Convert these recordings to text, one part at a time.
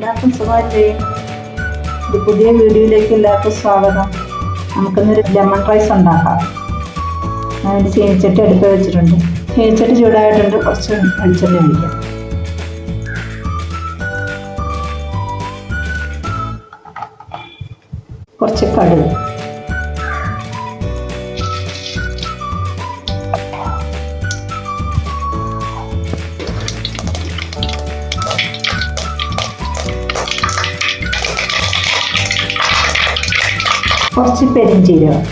എല്ലാവർക്കും സുഖമല്ലേ? ഒരു പുതിയ വീഡിയോയിലേക്ക് എല്ലാവർക്കും സ്വാഗതം. നമുക്കിന്നൊരു ലെമൺ റൈസ് ഉണ്ടാക്കാം. അതിന് ചീനിച്ചട്ടി അടുപ്പ് വെച്ചിട്ടുണ്ട്. ചീനിച്ചട്ടി ചൂടായിട്ടുണ്ട്. കുറച്ച് വെളിച്ചെണ്ണ ഒഴിക്കാം. കുറച്ച് കടുക്, കുറച്ച് പെരിഞ്ചീരകം,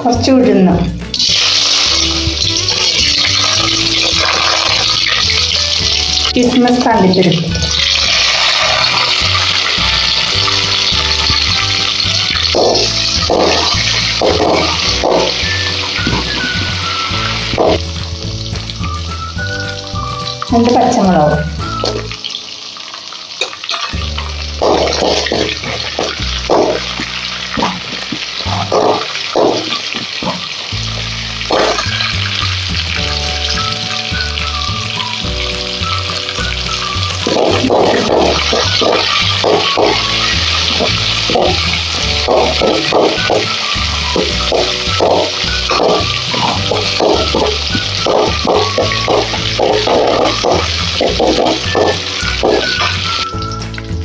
കുറച്ച് ഉഴുന്ന്, കിസ്മിസ് അണ്ടിപ്പരിപ്പ്, രണ്ട് പച്ചമുളക്,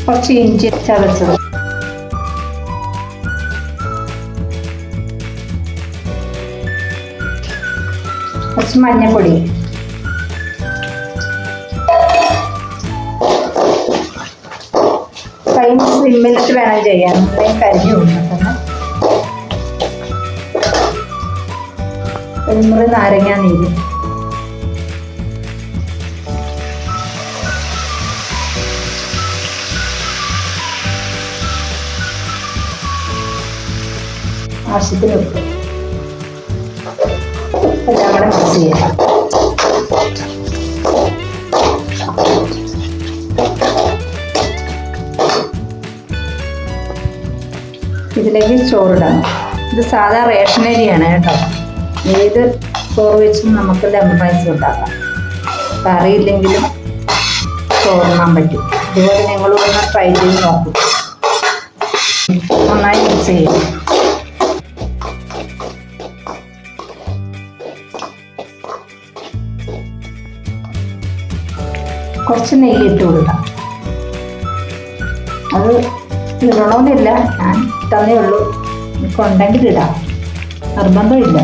കുറച്ച് ഇഞ്ചി ചതച്ചത്, കുറച്ച് മഞ്ഞൾപ്പൊടി, ഫ്ലെയിം സിമ്മിലിട്ട് വേണം ചെയ്യാൻ, ഫ്ലെയിം കരിഞ്ഞു കൊടുക്കണം. ഒരു മുറി നാരങ്ങ നീര്, ആവശ്യത്തിന് ഉപ്പ്, എല്ലാം കൂടെ മിക്സ് ചെയ്യാം. ഇതിലേക്ക് ചോറിടണം. ഇത് സാധാ റേഷൻ അരിയാണ് കേട്ടോ. ഏത് ചോറ് വെച്ചും നമുക്ക് ലെമൺ റൈസ് ഉണ്ടാക്കാം. കറിയില്ലെങ്കിലും ചോറിനാൻ പറ്റും. ഇതുപോലെ നിങ്ങളൊന്ന് ട്രൈ ചെയ്ത് നോക്കും. നന്നായി മിക്സ് ചെയ്യും. കുറച്ച് നെയ്യ് ഇട്ട് കൊടുക്കാം. അത് ഇടണമെന്നില്ല, ഞാൻ ഇട്ടന്നേ ഉള്ളൂ. എനിക്കുണ്ടെങ്കിൽ ഇടാം, നിർബന്ധമില്ല.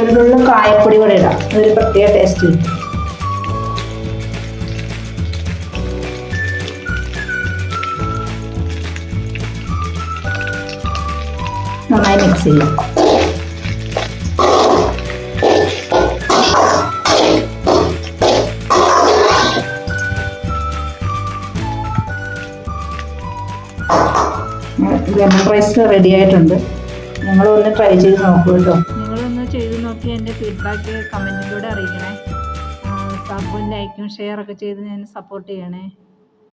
ഒരു തുള്ളി കായപ്പൊടി കൂടെ ഇടാം, അതൊരു പ്രത്യേക ടേസ്റ്റ് കിട്ടും. നന്നായി മിക്സ് ചെയ്യാം. ലെമൺ റൈസ് റെഡി ആയിട്ടുണ്ട്. നിങ്ങളൊന്ന് ട്രൈ ചെയ്ത് നോക്കൂ കേട്ടോ. നിങ്ങളൊന്ന് ചെയ്ത് നോക്കി എൻ്റെ ഫീഡ്ബാക്ക് കമൻറ്റിലൂടെ അറിയിക്കണേ. സബും ലൈക്കും ഷെയറൊക്കെ ചെയ്ത് ഞാൻ സപ്പോർട്ട് ചെയ്യണേ.